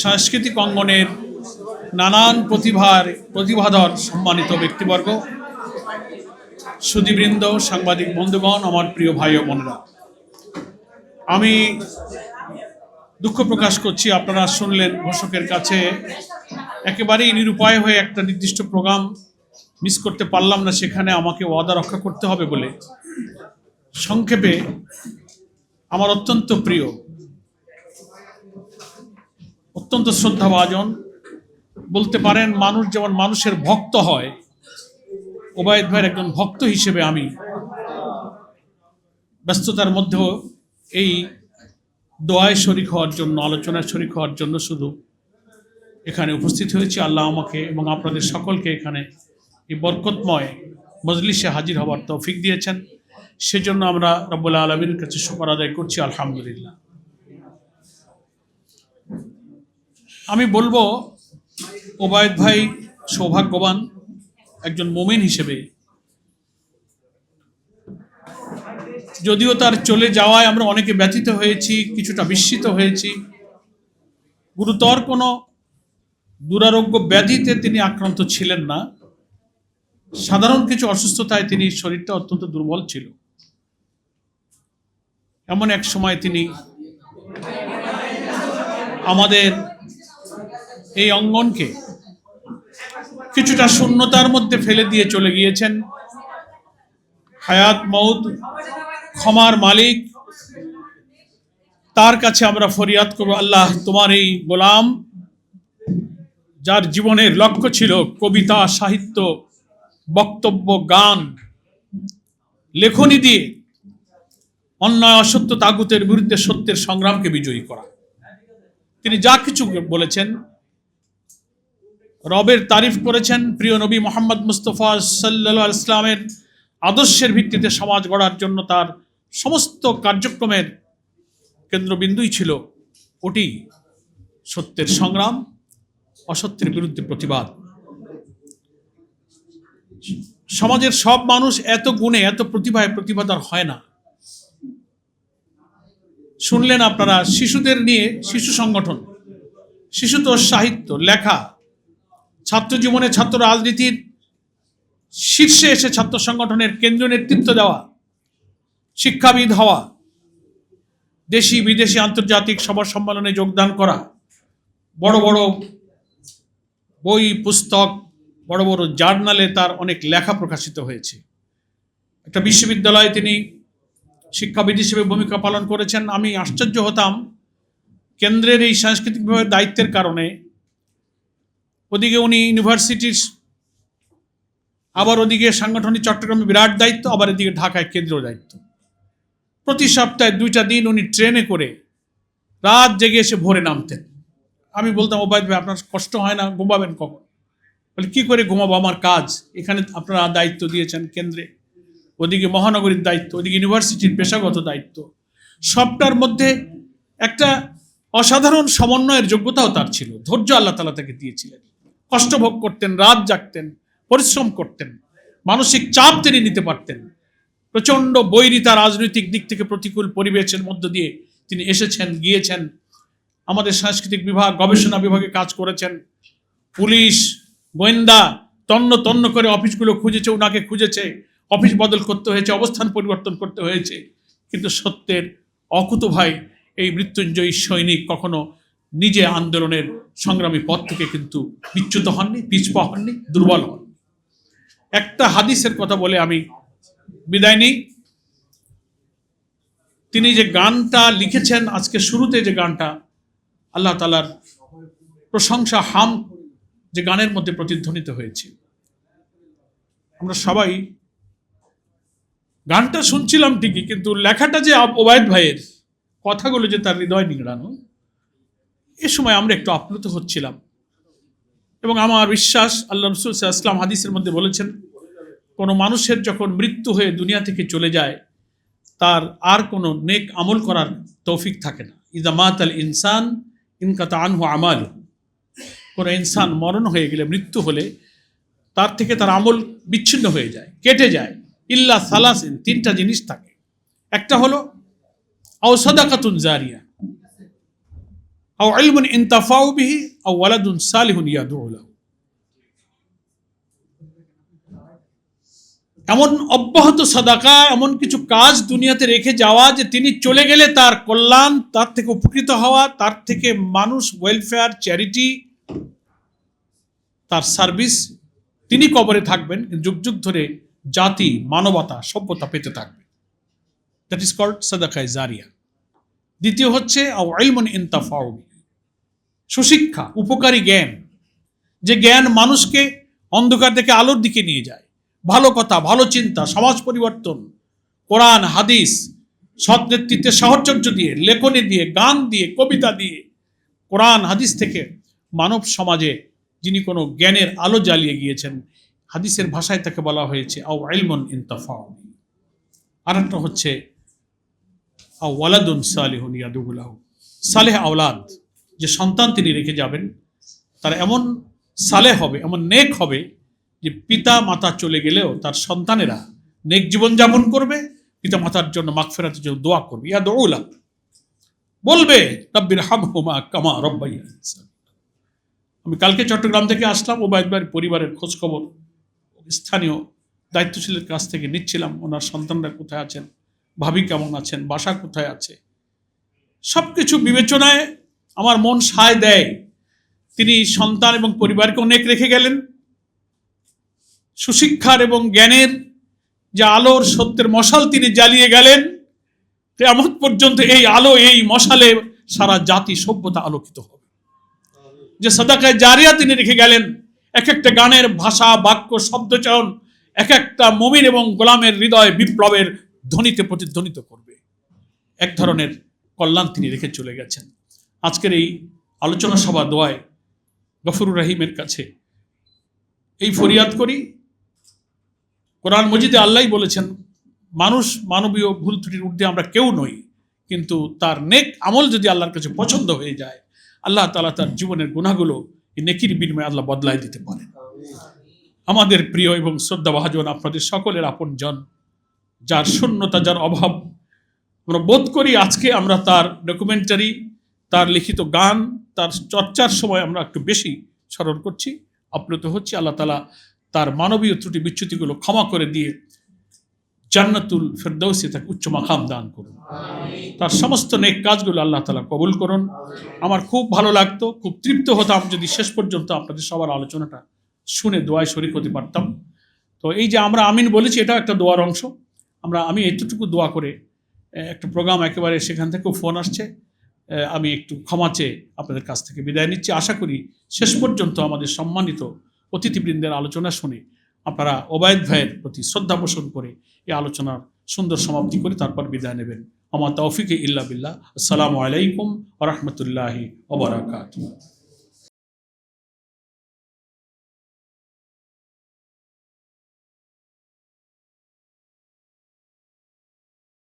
সাংস্কৃতিক অঙ্গনের নানান প্রতিভাধর সম্মানিত ব্যক্তিবর্গ, সুধীবৃন্দ, সাংবাদিক বন্ধুগণ, আমার প্রিয় ভাই ও বোনেরা, আমি দুঃখ প্রকাশ করছি আপনারা শুনলেন ঘোষকের কাছে একেবারেই নিরুপায় হয়ে একটা নির্দিষ্ট প্রোগ্রাম মিস করতে পারলাম না, সেখানে আমাকে ওয়াদা রক্ষা করতে হবে বলে। সংক্ষেপে, আমার অত্যন্ত প্রিয়, অত্যন্ত শ্রদ্ধাভাজন, বলতে পারেন মানুষ যেমন মানুষের ভক্ত হয়, ওবায়দ ভাইয়ের একজন ভক্ত হিসেবে আমি ব্যস্ততার মধ্যেও এই দোয়ায় শরীক হওয়ার জন্য, আলোচনায় শরীক হওয়ার জন্য শুধু এখানে উপস্থিত হয়েছি। আল্লাহ আমাকে এবং আপনাদের সকলকে এখানে এই বরকতময় মজলিসে হাজির হওয়ার তৌফিক দিয়েছেন, সেজন্য আমরা রব্বুল আলামিনের কাছে শুকর আদায় করছি, আলহামদুলিল্লাহ। আমি বলবো ওবায়দ ভাই সৌভাগ্যবান একজন মুমিন হিসেবে। যদিও তার চলে যাওয়ায় আমরা অনেকে ব্যথিত হয়েছি, কিছুটা বিস্মিত হয়েছি। গুরুতর কোনো দুরারোগ্য ব্যাধিতে তিনি আক্রান্ত ছিলেন না, সাধারণ কিছু অসুস্থতায় তিনি শরীরটা অত্যন্ত দুর্বল ছিল। এমন এক সময় তিনি আমাদের এই অঙ্গনকে কিছুটা শূন্যতার মধ্যে ফেলে দিয়ে চলে গিয়েছেন। হায়াত মউত ক্ষমার মালিক, তার কাছে আমরা ফরিয়াদ করব, আল্লাহ তোমার এই গোলাম যার জীবনের লক্ষ্য ছিল কবিতা, সাহিত্য, বক্তব্য, গান, লেখনী দিয়ে অন্যায়, অসত্য, তাগুতের বিরুদ্ধে সত্যের সংগ্রামকে বিজয়ী করা, তিনি যা কিছু বলেছেন, রবের তারিফ করেছেন, প্রিয় নবী মোহাম্মদ মুস্তফা সাল্লাল্লাহু আলাইহি ওয়াসাল্লামের আদর্শের ভিত্তিতে সমাজ গড়ার জন্য তার সমস্ত কার্যক্রমের কেন্দ্রবিন্দুই ছিল ওটি সত্যের সংগ্রাম, অসত্যের বিরুদ্ধে প্রতিবাদ। সমাজের সব মানুষ এত গুণে, এত প্রতিভায় প্রতিভাদার হয় না। শুনলেন আপনারা শিশুদের নিয়ে শিশু সংগঠন, শিশুতোষ সাহিত্য লেখা, ছাত্র জীবনে ছাত্র রাজনীতির শীর্ষে এসে ছাত্র সংগঠনের কেন্দ্রীয় নেতৃত্ব দেওয়া, শিক্ষাবিদ হওয়া, দেশি বিদেশি আন্তর্জাতিক সভা সম্মেলনে যোগদান করা, বড় বড় বই পুস্তক, বড় বড় জার্নালে তার অনেক লেখা প্রকাশিত হয়েছে। একটা বিশ্ববিদ্যালয়ে তিনি শিক্ষাবিদ হিসেবে ভূমিকা পালন করেছেন। আমি আশ্চর্য হতাম কেন্দ্রের এই সাংস্কৃতিক বিভাগের দায়িত্বের কারণে। ওদিকে উনি ইউনিভার্সিটির, আবার ওদিকে সাংগঠনিক চট্টগ্রামে বিরাট দায়িত্ব, আবার এদিকে ঢাকায় কেন্দ্রীয় দায়িত্ব। প্রতি সপ্তাহে 2টা দিন উনি ট্রেনে করে রাত জেগে এসে ভোরে নামতেন। আমি বলতাম, ওবায়দ ভাই আপনার কষ্ট হয় না, ঘুমাবেন কখন? বলে, কি করে ঘুমাবো, আমার কাজ। এখানে আপনারা দায়িত্ব দিয়েছেন কেন্দ্রে, ওদিকে মহানগরীর দায়িত্ব, ওদিকে ইউনিভার্সিটির পেশাগত দায়িত্ব, সবটার মধ্যে একটা অসাধারণ সমন্বয়ের যোগ্যতাও তার ছিল। ধৈর্য আল্লাহ তাআলা তাকে দিয়েছিলেন। কষ্ট ভোগ করতেন, রাত জাগতেন, পরিশ্রম করতেন, মানসিক চাপ তিনি নিতে পারতেন। প্রচণ্ড বৈরিতা, রাজনৈতিক দিক থেকে প্রতিকূল পরিবেশের মধ্য দিয়ে তিনি এসেছেন, গিয়েছেন। আমাদের সাংস্কৃতিক বিভাগ, গবেষণা বিভাগে কাজ করেছেন। পুলিশ, গোয়েন্দা তন্ন তন্ন করে অফিসগুলো খুঁজেছে, ওনাকে খুঁজেছে, অফিস বদল করতে হয়েছে, অবস্থান পরিবর্তন করতে হয়েছে। কিন্তু সত্যের অকুতোভয় এই মৃত্যুঞ্জয়ী সৈনিক কখনো নিজে আন্দোলনের সংগ্রামী পথ থেকে কিন্তু বিচ্যুত হননি, পিছপা হননি, দুর্বল হন। একটা হাদিসের কথা বলে আমি বিদায় নিই। তিনি যে গানটা লিখেছেন, আজকে শুরুতে যে গানটা, আল্লাহ তাআলার প্রশংসা, হাম, যে গানের মধ্যে প্রতিধ্বনিত হয়েছে, আমরা সবাই গানটা শুনছিলাম ঠিকই, কিন্তু লেখাটা যে ওবায়দ ভাইয়ের, কথাগুলো যে তার হৃদয় নিংড়ানো, এ সময় আমরা একটু আপ্লুত হচ্ছিলাম। এবং আমার বিশ্বাস, আল্লাহ রাসূল সাল্লাল্লাহু আলাইহি ওয়াসাল্লাম হাদিসের মধ্যে বলেছেন, কোনো মানুষের যখন মৃত্যু হয়ে দুনিয়া থেকে চলে যায়, তার আর কোনো নেক আমল করার তৌফিক থাকে না। ইযা মাতাল ইনসান ইনকাতা আনহু আমালুহু, কোনো ইনসান মরণ হয়ে গেলে, মৃত্যু হলে তার থেকে তার আমল বিচ্ছিন্ন হয়ে যায়, কেটে যায়। ইল্লা সালাসিন, 3টা জিনিস থাকে। একটা হলো আও সাদাকাতুন জারিয়া, আও ইলমুন ইনতাফাউ বিহি আও ওয়ালাদুন সালিহুন ইয়াদউ লাহু। এমন অব্যাহত সাদাকা, এমন কিছু কাজ দুনিয়াতে রেখে যাওয়া যে তিনি চলে গেলে তার কল্যাণ, তার থেকে উপকৃত হওয়া, তার থেকে মানুষ ওয়েলফেয়ার, চ্যারিটি, তার সার্ভিস, তিনি কবরে থাকবেন, যুগ যুগ ধরে জাতি, মানবতা, সভ্যতা পেতে থাকবে। দ্যাট ইজ কল্ড সাদাকায়ে জারিয়া। দ্বিতীয় হচ্ছে আও ইলমুন ইনতাফাউ বিহি, সুশিক্ষা, উপকারী জ্ঞান, যে জ্ঞান মানুষকে অন্ধকার থেকে আলোর দিকে নিয়ে যায়। ভালো কথা, ভালো চিন্তা, সমাজ পরিবর্তন, কোরআন হাদিস, সৎ নেতৃত্বের সাহচর্য দিয়ে, লেখনী দিয়ে, গান দিয়ে, কবিতা দিয়ে, কোরআন হাদিস থেকে মানব সমাজে যিনি কোনো জ্ঞানের আলো জ্বালিয়ে গিয়েছেন, হাদিসের ভাষায় তাকে বলা হয়েছে আও ইলমুন ইনতাফাউ। আর একটা হচ্ছে আও ওয়ালাদুন সালিহুন ইয়াদউ লাহু, সালেহ আওলাদ, যে সন্তান তিনি রেখে যাবেন তার এমন সালেহ হবে, এমন নেক হবে যে পিতা মাতা চলে গেলেও তার সন্তানেরা নেক জীবন যাপন করবে, পিতা মাতার জন্য মাগফিরাতের জন্য দোয়া করবে, ইয়াদউ লাহু, বলবে রাব্বির হামহুমা কামা রাব্বায়ানি সাগীরা। আমি কালকে চট্টগ্রাম থেকে আসলাম, ওবায়দ ভাইয়ের পরিবারের খোঁজ খবর স্থানীয় দায়িত্বশীলের কাছ থেকে নিচ্ছিলাম। ওনার সন্তানরা কোথায় আছেন, ভাবি কেমন আছেন, বাসা কোথায় আছে, সব কিছু বিবেচনায় আমার মন সায় দেয়। তিনি সন্তান এবং পরিবারকে অনেক রেখে গেলেন। সুশিক্ষার এবং জ্ঞানের যে আলোর সত্যের মশাল তিনি জ্বালিয়ে গেলেন, কিয়ামত পর্যন্ত এই আলো, এই মশালে সারা জাতি সভ্যতা আলোকিত হবে। যে সাদাকায়ে জারিয়া তিনি রেখে গেলেন, এক একটা গানের ভাষা, বাক্য, শব্দচয়ন এক একটা মুমিন এবং গোলামের হৃদয় বিপ্লবের ধ্বনিতে প্রতিধ্বনিত করবে। এক ধরনের কল্যাণ তিনি রেখে চলে গেছেন। আজকের এই আলোচনা সভা দোয়ায় গফুরুর রহিমের কাছে এই ফরিয়াদ করি। কোরআন মজিদে আল্লাহ বলেছেন, মানুষ মানবীয় ভুল ত্রুটির ঊর্ধ্বে আমরা কেউ নই, কিন্তু তার নেক আমল যদি আল্লাহর কাছে পছন্দ হয়ে যায়, আল্লাহ তাআলা তার জীবনের গুনাহগুলো এই নেকির বিনিময়ে আল্লাহ বদলায় দিতে পারেন। আমাদের প্রিয় এবং শ্রদ্ধাভাজন আপনাদের সকলের আপনজন, যার শূন্যতা, যার অভাব আমরা বোধ করি, আজকে আমরা তার ডকুমেন্টারি, তার লিখিত গান, তার চর্চার সময় আমরা একটু বেশি স্মরণ করছি, আপ্লুত হচ্ছি। আল্লাহ তাআলা তার মানবীয় ত্রুটি বিচ্যুতিগুলো ক্ষমা করে দিয়ে জান্নাতুল ফেরদৌসে তাকে উচ্চ মাকাম দান করুন। তার সমস্ত নেক কাজগুলো আল্লাহ তাআলা কবুল করুন। আমার খুব ভালো লাগতো, খুব তৃপ্ত হতাম যদি শেষ পর্যন্ত আপনাদের সবার আলোচনাটা শুনে দোয়ায় শরীক হতে পারতাম। তো এই যে আমরা আমিন বলেছি, এটাও একটা দোয়ার অংশ। আমি এতটুকু দোয়া করে একটা প্রোগ্রাম একেবারে সেখান থেকেও ফোন আসছে, আমি একটু ক্ষমা চেয়ে আপনাদের কাছ থেকে বিদায় নিচ্ছি। আশা করি শেষ পর্যন্ত আমাদের সম্মানিত অতিথিবৃন্দের আলোচনা শুনে আপনারা ওবায়দ ভাইয়ের প্রতি শ্রদ্ধা পোষণ করে এই আলোচনার সুন্দর সমাপ্তি করে তারপর বিদায় নেবেন। আমার তৌফিকে ইল্লা বিল্লাহ। আসসালামু আলাইকুম ওয়া রাহমাতুল্লাহি ওয়া বারাকাতুহু।